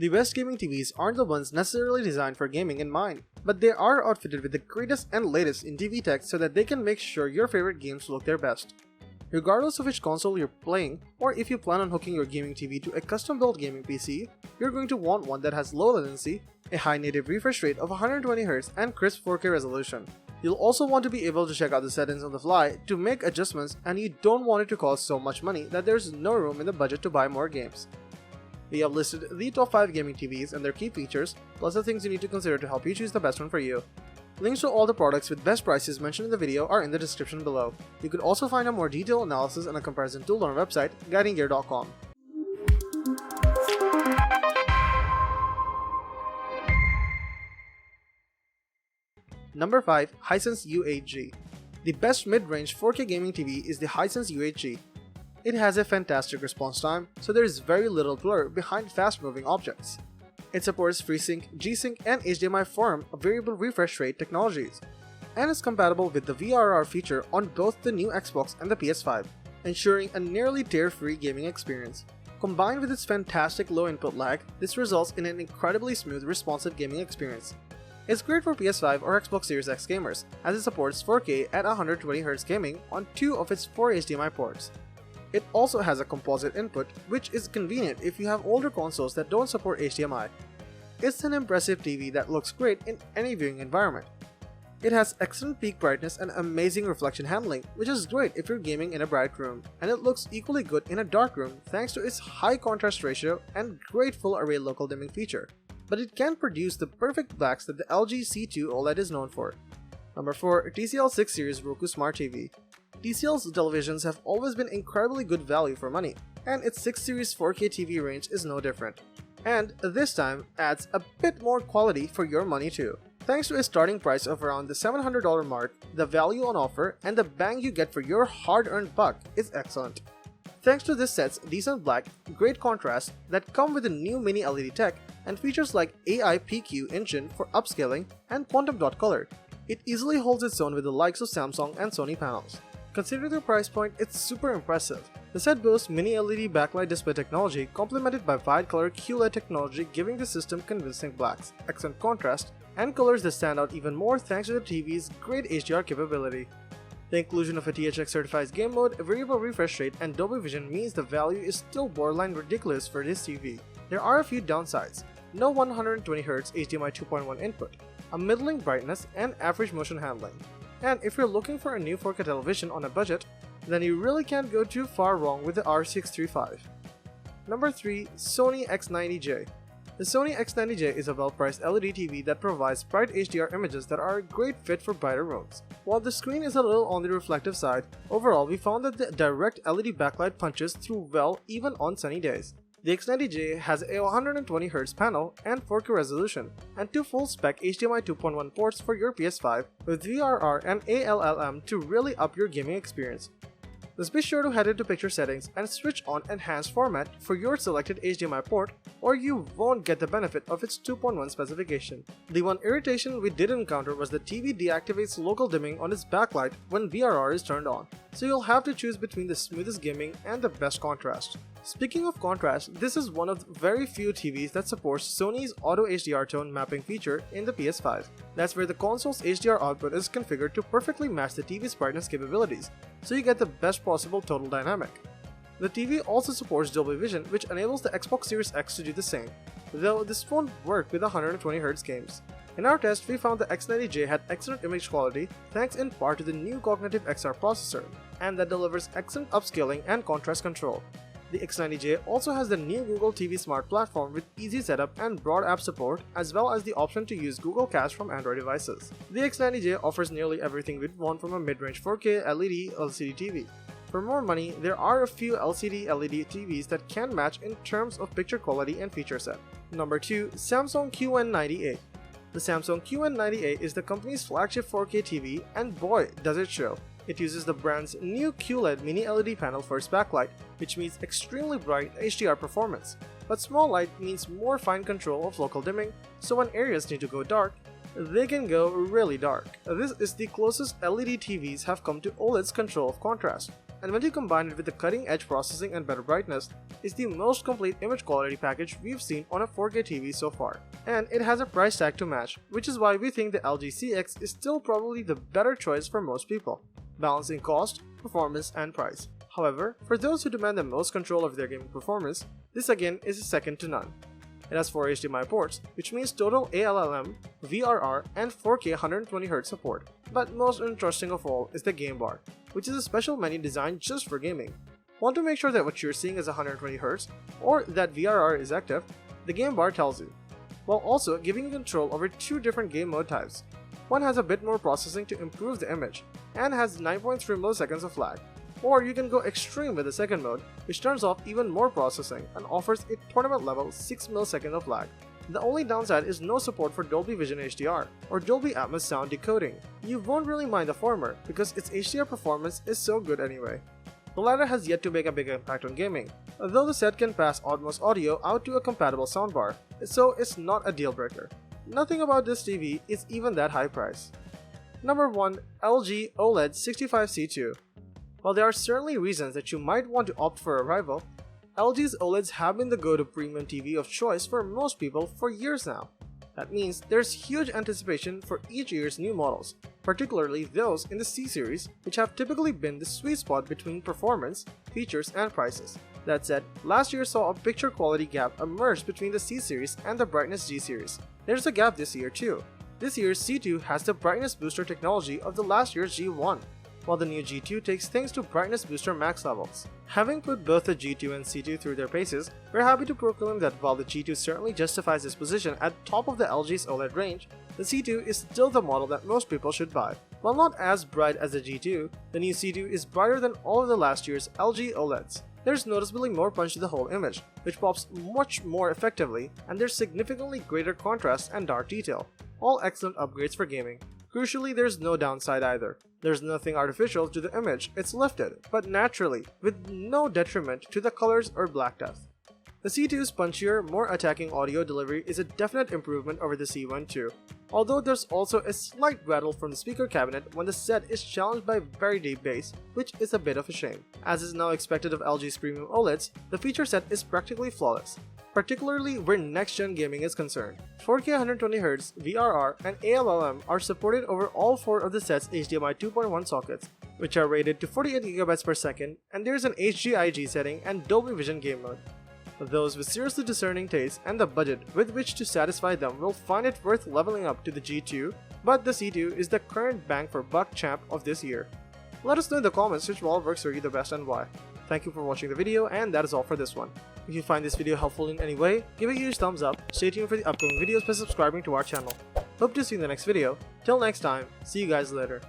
The best gaming TVs aren't the ones necessarily designed for gaming in mind, but they are outfitted with the greatest and latest in TV tech so that they can make sure your favorite games look their best. Regardless of which console you're playing, or if you plan on hooking your gaming TV to a custom-built gaming PC, you're going to want one that has low latency, a high native refresh rate of 120Hz and crisp 4K resolution. You'll also want to be able to check out the settings on the fly to make adjustments, and you don't want it to cost so much money that there's no room in the budget to buy more games. We have listed the top 5 gaming TVs and their key features, plus the things you need to consider to help you choose the best one for you. Links to all the products with best prices mentioned in the video are in the description below. You could also find a more detailed analysis and a comparison tool on our website, guidinggear.com. Number 5. Hisense U8G. The best mid-range 4K gaming TV is the Hisense U8G. It has a fantastic response time, so there is very little blur behind fast-moving objects. It supports FreeSync, G-Sync, and HDMI forum variable refresh rate technologies, and is compatible with the VRR feature on both the new Xbox and the PS5, ensuring a nearly tear-free gaming experience. Combined with its fantastic low input lag, this results in an incredibly smooth, responsive gaming experience. It's great for PS5 or Xbox Series X gamers, as it supports 4K at 120Hz gaming on 2 of its 4 HDMI ports. It also has a composite input, which is convenient if you have older consoles that don't support HDMI. It's an impressive TV that looks great in any viewing environment. It has excellent peak brightness and amazing reflection handling, which is great if you're gaming in a bright room, and it looks equally good in a dark room thanks to its high contrast ratio and great full array local dimming feature. But it can produce the perfect blacks that the LG C2 OLED is known for. Number 4. TCL 6 Series Roku Smart TV. TCL's televisions have always been incredibly good value for money, and its 6 Series 4K TV range is no different. And this time adds a bit more quality for your money too. Thanks to a starting price of around the $700 mark, the value on offer and the bang you get for your hard-earned buck is excellent. Thanks to this set's decent black, great contrast that come with the new mini LED tech and features like AI PQ engine for upscaling and quantum dot color, it easily holds its own with the likes of Samsung and Sony panels. Considering the price point, it's super impressive. The set boasts mini LED backlight display technology complemented by wide color QLED technology, giving the system convincing blacks, excellent contrast, and colors that stand out even more thanks to the TV's great HDR capability. The inclusion of a THX certified game mode, a variable refresh rate, and Dolby Vision means the value is still borderline ridiculous for this TV. There are a few downsides: no 120Hz HDMI 2.1 input, a middling brightness, and average motion handling. And if you're looking for a new 4K television on a budget, then you really can't go too far wrong with the R635. Number 3. Sony X90J. The Sony X90J is a well-priced LED TV that provides bright HDR images that are a great fit for brighter rooms. While the screen is a little on the reflective side, overall we found that the direct LED backlight punches through well even on sunny days. The X90J has a 120Hz panel and 4K resolution, and 2 full-spec HDMI 2.1 ports for your PS5 with VRR and ALLM to really up your gaming experience. Just be sure to head into picture settings and switch on enhanced format for your selected HDMI port, or you won't get the benefit of its 2.1 specification. The one irritation we did encounter was the TV deactivates local dimming on its backlight when VRR is turned on, so you'll have to choose between the smoothest gaming and the best contrast. Speaking of contrast, this is one of the very few TVs that supports Sony's Auto HDR tone mapping feature in the PS5. That's where the console's HDR output is configured to perfectly match the TV's brightness capabilities, so you get the best possible total dynamic. The TV also supports Dolby Vision, which enables the Xbox Series X to do the same, though this won't work with 120Hz games. In our test, we found the X90J had excellent image quality thanks in part to the new Cognitive XR processor, and that delivers excellent upscaling and contrast control. The X90J also has the new Google TV Smart platform with easy setup and broad app support, as well as the option to use Google Cast from Android devices. The X90J offers nearly everything we'd want from a mid-range 4K LED LCD TV. For more money, there are a few LCD LED TVs that can match in terms of picture quality and feature set. Number 2. Samsung QN90A. The Samsung QN90A is the company's flagship 4K TV, and boy does it show. It uses the brand's new QLED mini LED panel for its backlight, which means extremely bright HDR performance. But small light means more fine control of local dimming, so when areas need to go dark, they can go really dark. This is the closest LED TVs have come to OLED's control of contrast. and when you combine it with the cutting-edge processing and better brightness, it's the most complete image quality package we've seen on a 4K TV so far. And it has a price tag to match, which is why we think the LG CX is still probably the better choice for most people, balancing cost, performance, and price. However, for those who demand the most control of their gaming performance, this again is a second to none. It has 4 HDMI ports, which means total ALLM, VRR, and 4K 120Hz support. But most interesting of all is the game bar, which is a special menu designed just for gaming. Want to make sure that what you're seeing is 120Hz, or that VRR is active? The game bar tells you, while also giving you control over 2 different game mode types. One has a bit more processing to improve the image, and has 9.3 milliseconds of lag. Or you can go extreme with the second mode, which turns off even more processing and offers a tournament level 6 milliseconds of lag. The only downside is no support for Dolby Vision HDR or Dolby Atmos sound decoding. You won't really mind the former because its HDR performance is so good anyway. The latter has yet to make a big impact on gaming, though the set can pass Atmos audio out to a compatible soundbar, so it's not a deal breaker. Nothing about this TV is even that high price. Number 1. LG OLED 65C2. While there are certainly reasons that you might want to opt for a rival, LG's OLEDs have been the go-to premium TV of choice for most people for years now. That means there's huge anticipation for each year's new models, particularly those in the C series, which have typically been the sweet spot between performance, features, and prices. That said, last year saw a picture quality gap emerge between the C series and the brightness G series. There's a gap this year too. This year's C2 has the brightness booster technology of the last year's G1, while the new G2 takes things to brightness booster max levels. Having put both the G2 and C2 through their paces, we're happy to proclaim that while the G2 certainly justifies its position at top of the LG's OLED range, the C2 is still the model that most people should buy. While not as bright as the G2, the new C2 is brighter than all of the last year's LG OLEDs. There's noticeably more punch to the whole image, which pops much more effectively, and there's significantly greater contrast and dark detail. All excellent upgrades for gaming. Crucially, there's no downside either. There's nothing artificial to the image, it's lifted, but naturally, with no detriment to the colors or black depth. The C2's punchier, more attacking audio delivery is a definite improvement over the C1 too, although there's also a slight rattle from the speaker cabinet when the set is challenged by very deep bass, which is a bit of a shame. As is now expected of LG's premium OLEDs, the feature set is practically flawless, particularly where next-gen gaming is concerned. 4K 120Hz, VRR, and ALLM are supported over all 4 of the set's HDMI 2.1 sockets, which are rated to 48GB per second, and there's an HGIG setting and Dolby Vision game mode. Those with seriously discerning taste and the budget with which to satisfy them will find it worth leveling up to the G2, but the C2 is the current bang for buck champ of this year. Let us know in the comments which model works for you the best and why. Thank you for watching the video, and that is all for this one. If you find this video helpful in any way, give it a huge thumbs up, stay tuned for the upcoming videos by subscribing to our channel. Hope to see you in the next video. Till next time, see you guys later.